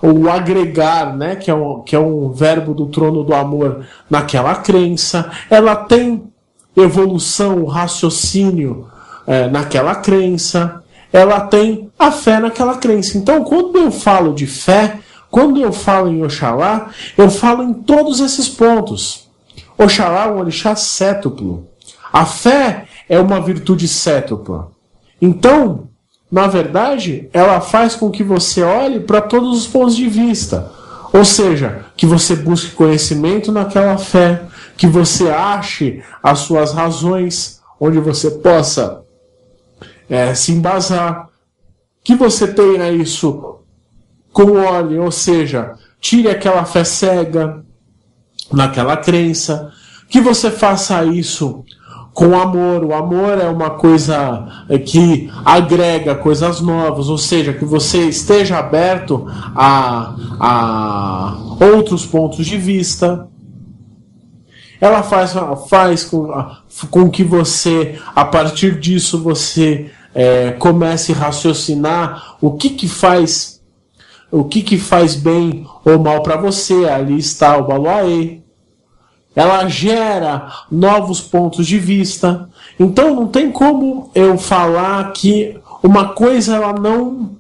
o agregar, né, que é um verbo do trono do amor naquela crença, ela tem evolução, raciocínio naquela crença, ela tem a fé naquela crença. Então, quando eu falo de fé, quando eu falo em Oxalá, eu falo em todos esses pontos. Oxalá é um orixá cétuplo. A fé é uma virtude cétupla. Então, na verdade, ela faz com que você olhe para todos os pontos de vista. Ou seja, que você busque conhecimento naquela fé, que você ache as suas razões, onde você possa se embasar, que você tenha isso com óleo, ou seja, tire aquela fé cega naquela crença, que você faça isso com amor. O amor é uma coisa que agrega coisas novas, ou seja, que você esteja aberto a outros pontos de vista. Ela faz com que você, a partir disso, você comece a raciocinar o que faz bem ou mal para você. Ali está o Baluaê. Ela gera novos pontos de vista. Então não tem como eu falar que uma coisa ela não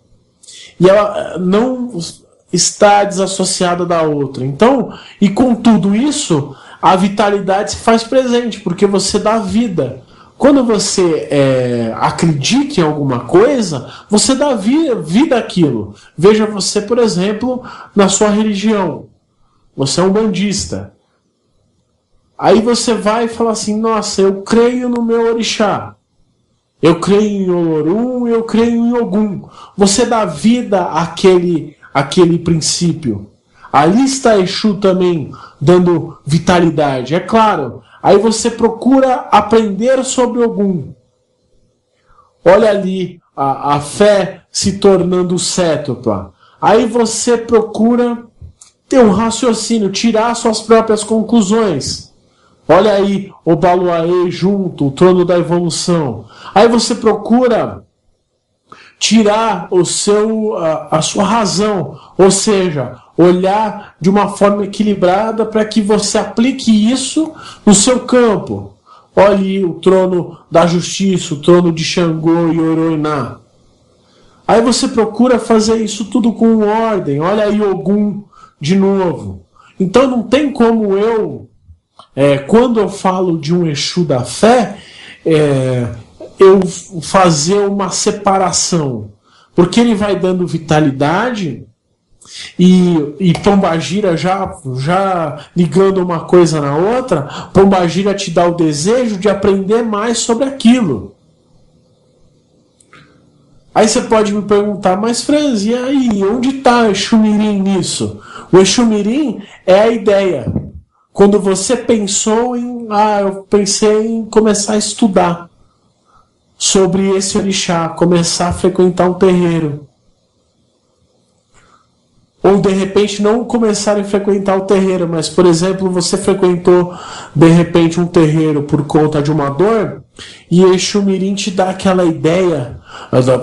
está desassociada da outra. Então, e com tudo isso, a vitalidade se faz presente, porque você dá vida. Quando você acredita em alguma coisa, você dá vida àquilo. Veja você, por exemplo, na sua religião. Você é um bandista. Aí você vai e fala assim: nossa, eu creio no meu orixá. Eu creio em Olorum, eu creio em Ogum. Você dá vida àquele princípio. Ali está Exu também dando vitalidade. É claro. Aí você procura aprender sobre Ogum. Olha ali a fé se tornando cétupla? Aí você procura ter um raciocínio, tirar suas próprias conclusões. Olha aí o Baluaê junto, o trono da evolução. Aí você procura tirar a sua razão, ou seja, olhar de uma forma equilibrada para que você aplique isso no seu campo. Olhe o trono da justiça, o trono de Xangô e Oroiná. Aí você procura fazer isso tudo com ordem. Olha aí Ogum de novo. Então não tem como quando eu falo de um Exu da fé, eu fazer uma separação. Porque ele vai dando vitalidade e Pombagira já ligando uma coisa na outra, Pombagira te dá o desejo de aprender mais sobre aquilo. Aí você pode me perguntar, mas Franz, e aí, onde está o Exu Mirim nisso? O Exu Mirim é a ideia. Quando você pensou eu pensei em começar a estudar sobre esse orixá, começar a frequentar um terreiro. Ou de repente não começar a frequentar o terreiro, mas por exemplo, você frequentou de repente um terreiro por conta de uma dor, e Exu Mirim te dá aquela ideia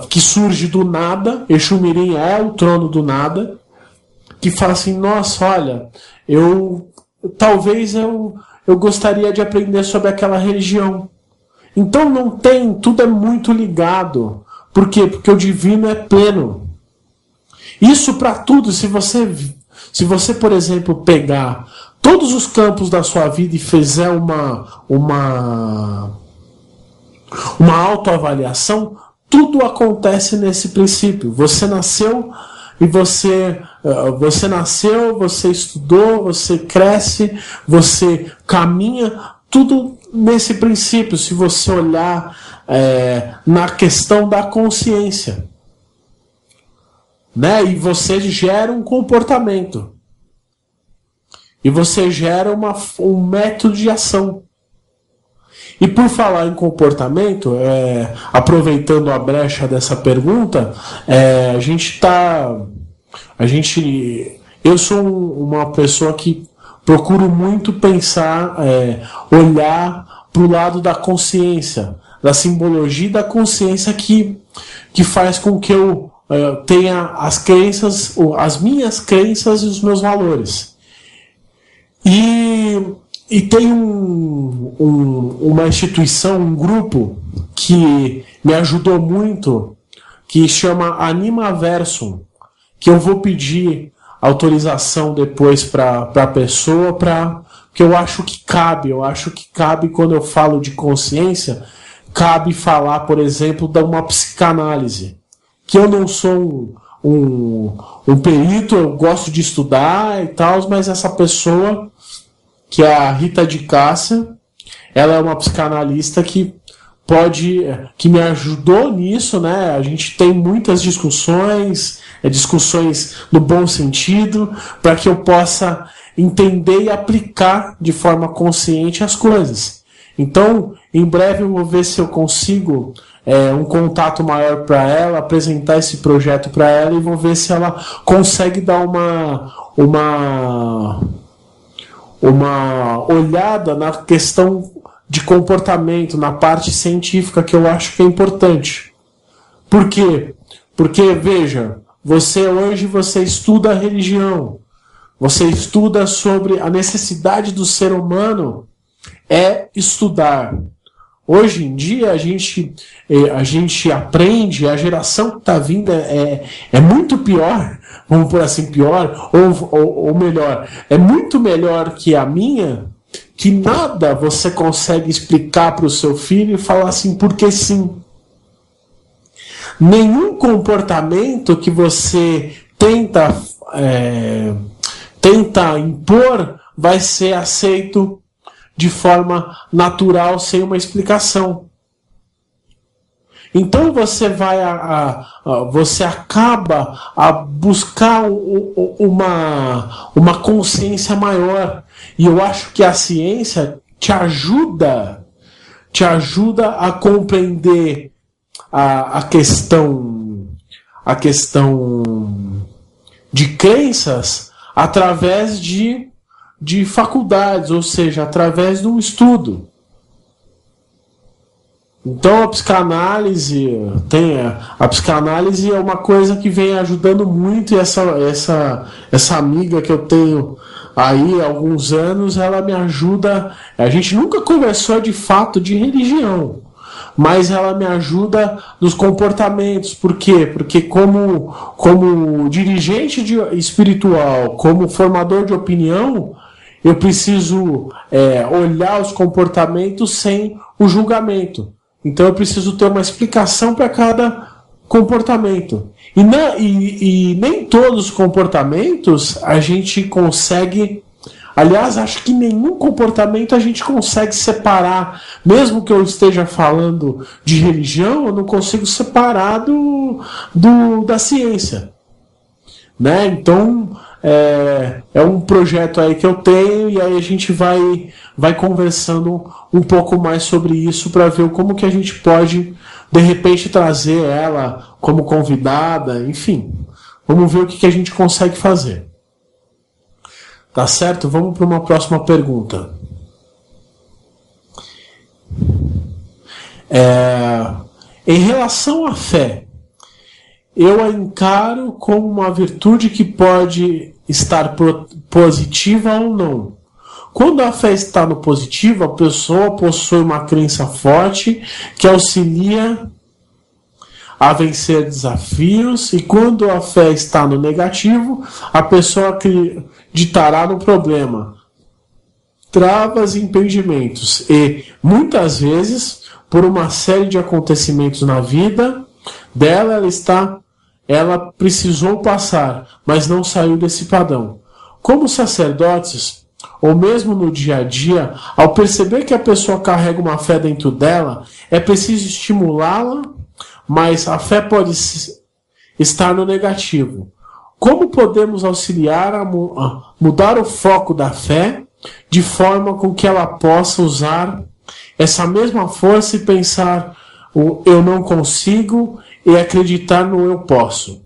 que surge do nada. Exu Mirim é o trono do nada, que fala assim, nossa, olha, talvez eu gostaria de aprender sobre aquela religião. Então não tem, tudo é muito ligado. Por quê? Porque o divino é pleno. Isso para tudo, se você, por exemplo, pegar todos os campos da sua vida e fizer uma autoavaliação, tudo acontece nesse princípio. Você nasceu e você estudou, você cresce, você caminha, tudo nesse princípio, se você olhar na questão da consciência. Né? E você gera um comportamento. E você gera um método de ação. E por falar em comportamento, aproveitando a brecha dessa pergunta, eu sou uma pessoa que procuro muito pensar, olhar para o lado da consciência, da simbologia da consciência que faz com que eu tenha as crenças, as minhas crenças e os meus valores. E tem uma instituição, um grupo que me ajudou muito, que chama Animaversum, que eu vou pedir autorização depois para a pessoa, que eu acho que cabe quando eu falo de consciência, cabe falar, por exemplo, de uma psicanálise. Que eu não sou um perito, eu gosto de estudar e tal, mas essa pessoa, que é a Rita de Cássia, ela é uma psicanalista que me ajudou nisso, né? A gente tem muitas discussões no bom sentido, para que eu possa entender e aplicar de forma consciente as coisas. Então, em breve eu vou ver se eu consigo um contato maior para ela, apresentar esse projeto para ela e vou ver se ela consegue dar uma olhada na questão de comportamento, na parte científica, que eu acho que é importante. Por quê? Porque, veja, hoje você estuda a religião, você estuda sobre a necessidade do ser humano estudar. Hoje em dia a gente aprende, a geração que está vindo é muito pior, vamos por assim, pior, ou melhor, é muito melhor que a minha, que nada você consegue explicar para o seu filho e falar assim, porque sim. Nenhum comportamento que você tenta impor vai ser aceito de forma natural, sem uma explicação. Então você você acaba a buscar uma consciência maior. E eu acho que a ciência te ajuda a compreender a questão de crenças através de faculdades, ou seja, através do estudo. Então a psicanálise é uma coisa que vem ajudando muito, e essa amiga que eu tenho aí há alguns anos, ela me ajuda. A gente nunca conversou de fato de religião, mas ela me ajuda nos comportamentos. Por quê? Porque como dirigente espiritual, como formador de opinião, eu preciso olhar os comportamentos sem o julgamento. Então eu preciso ter uma explicação para cada comportamento. E nem todos os comportamentos a gente consegue... Aliás, acho que nenhum comportamento a gente consegue separar. Mesmo que eu esteja falando de religião, eu não consigo separar da ciência. Né? Então, é um projeto aí que eu tenho, e aí a gente vai conversando um pouco mais sobre isso para ver como que a gente pode, de repente, trazer ela como convidada, enfim. Vamos ver o que a gente consegue fazer. Tá certo? Vamos para uma próxima pergunta. Em relação à fé, eu a encaro como uma virtude que pode estar positiva ou não. Quando a fé está no positivo, a pessoa possui uma crença forte que auxilia a vencer desafios, e quando a fé está no negativo, a pessoa acreditará no problema, travas e impedimentos, e muitas vezes, por uma série de acontecimentos na vida dela, ela precisou passar, mas não saiu desse padrão. Como sacerdotes, ou mesmo no dia a dia, ao perceber que a pessoa carrega uma fé dentro dela, é preciso estimulá-la, mas a fé pode estar no negativo. Como podemos auxiliar a mudar o foco da fé, de forma com que ela possa usar essa mesma força e pensar o eu não consigo e acreditar no eu posso?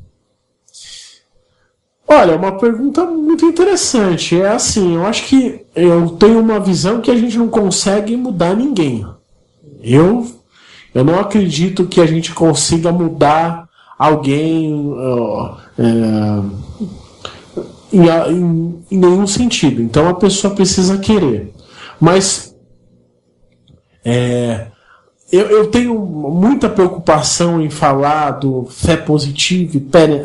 Olha, uma pergunta muito interessante. É assim, eu acho que eu tenho uma visão que a gente não consegue mudar ninguém. Eu não acredito que a gente consiga mudar alguém em nenhum sentido. Então a pessoa precisa querer. Mas eu tenho muita preocupação em falar do fé positiva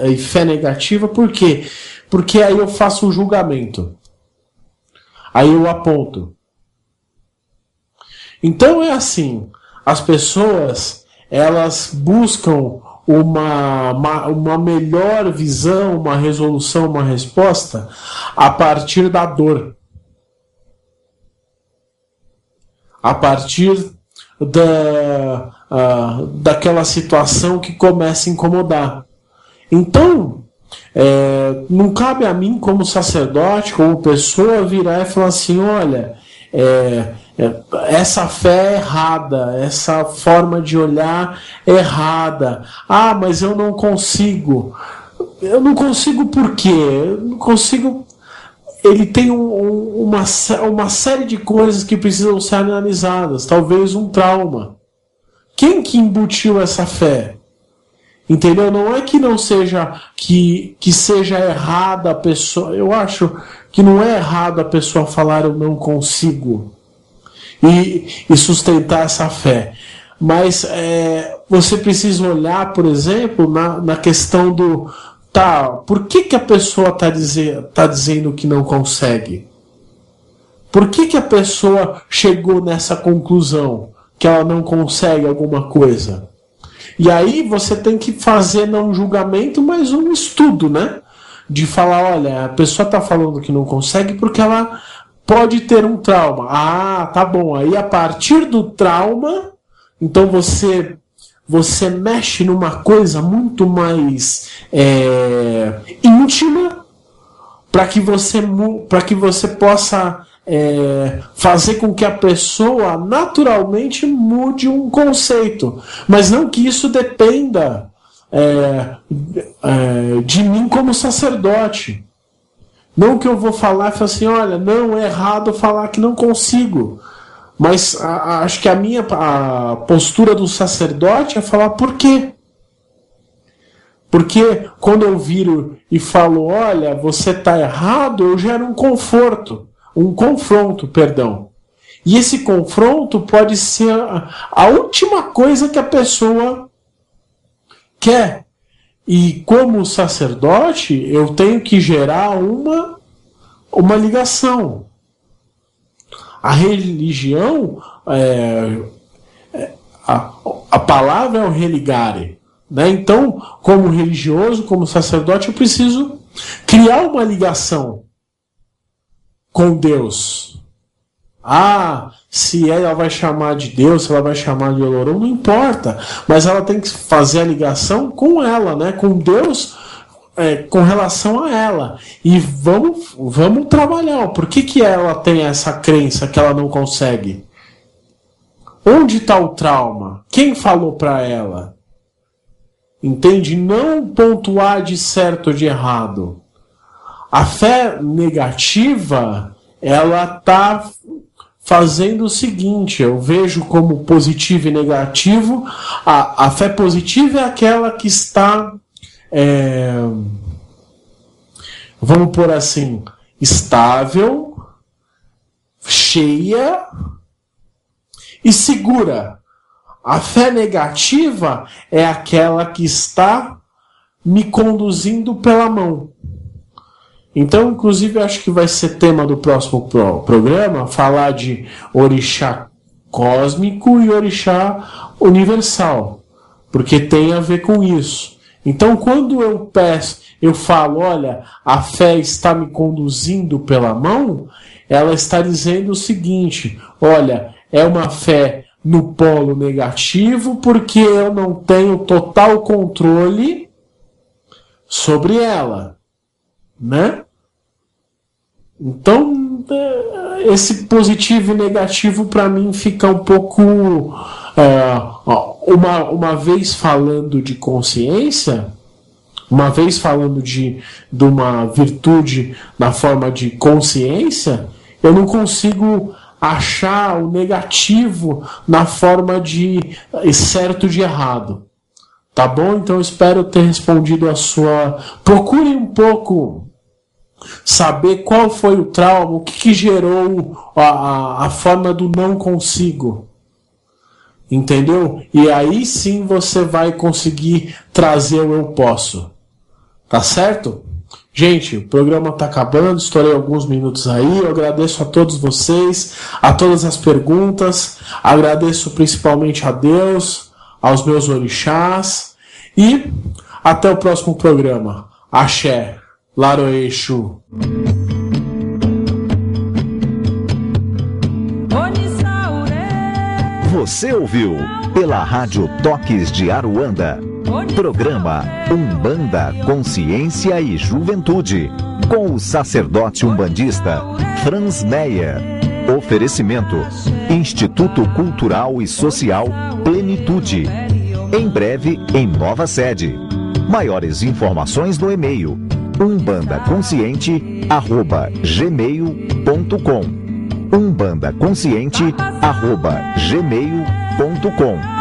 e fé negativa. Por quê? Porque aí eu faço um julgamento. Aí eu aponto. Então é assim, as pessoas, elas buscam uma melhor visão, uma resolução, uma resposta a partir da dor. A partir daquela situação que começa a incomodar. Então, não cabe a mim, como sacerdote, como pessoa, virar e falar assim: olha, essa fé é errada, essa forma de olhar é errada. Ah, mas eu não consigo. Eu não consigo por quê? Eu não consigo. Ele tem uma série de coisas que precisam ser analisadas. Talvez um trauma. Quem que embutiu essa fé? Entendeu? Não é que não seja que seja errada a pessoa. Eu acho que não é errado a pessoa falar eu não consigo e sustentar essa fé. Mas você precisa olhar, por exemplo, na questão do por que a pessoa está dizendo que não consegue? Por que a pessoa chegou nessa conclusão que ela não consegue alguma coisa? E aí você tem que fazer não um julgamento, mas um estudo, né? De falar, olha, a pessoa está falando que não consegue porque ela pode ter um trauma. Ah, tá bom. Aí a partir do trauma, então você mexe numa coisa muito mais íntima para que você possa fazer com que a pessoa naturalmente mude um conceito, mas não que isso dependa de mim como sacerdote. Não que eu vou falar e falar assim, olha, não, é errado falar que não consigo. Mas acho que a postura do sacerdote é falar por quê. Porque quando eu viro e falo, olha, você está errado, eu gero um confronto. E esse confronto pode ser a última coisa que a pessoa quer. E como sacerdote, eu tenho que gerar uma ligação. A religião, a palavra é o religare. Né? Então, como religioso, como sacerdote, eu preciso criar uma ligação com Deus. Se ela vai chamar de Deus, se ela vai chamar de Olorum, não importa. Mas ela tem que fazer a ligação com ela, né? Com Deus, com relação a ela. E vamos trabalhar. Por que ela tem essa crença que ela não consegue? Onde está o trauma? Quem falou para ela? Entende? Não pontuar de certo ou de errado. A fé negativa, ela está fazendo o seguinte, eu vejo como positivo e negativo. A fé positiva é aquela que está, vamos pôr assim, estável, cheia e segura. A fé negativa é aquela que está me conduzindo pela mão. Então, inclusive, acho que vai ser tema do próximo programa, falar de orixá cósmico e orixá universal, porque tem a ver com isso. Então, quando eu falo, olha, a fé está me conduzindo pela mão, ela está dizendo o seguinte, olha, é uma fé no polo negativo, porque eu não tenho total controle sobre ela, né? Então, esse positivo e negativo para mim fica um pouco... uma vez falando de consciência, uma vez falando de uma virtude na forma de consciência, eu não consigo achar o negativo na forma de certo de errado. Tá bom? Então, espero ter respondido a sua... Procure um pouco saber qual foi o trauma, o que gerou a forma do não consigo. Entendeu? E aí sim você vai conseguir trazer o eu posso. Tá certo? Gente, o programa está acabando, estourei alguns minutos aí. Eu agradeço a todos vocês, a todas as perguntas. Agradeço principalmente a Deus, aos meus orixás. E até o próximo programa. Axé. Laroeixo. Você ouviu pela Rádio Toques de Aruanda, programa Umbanda, Consciência e Juventude, com o sacerdote umbandista Franz Meyer. Oferecimento: Instituto Cultural e Social Plenitude. Em breve, em nova sede. Maiores informações no e-mail umbandaconsciente@gmail.com umbandaconsciente@gmail.com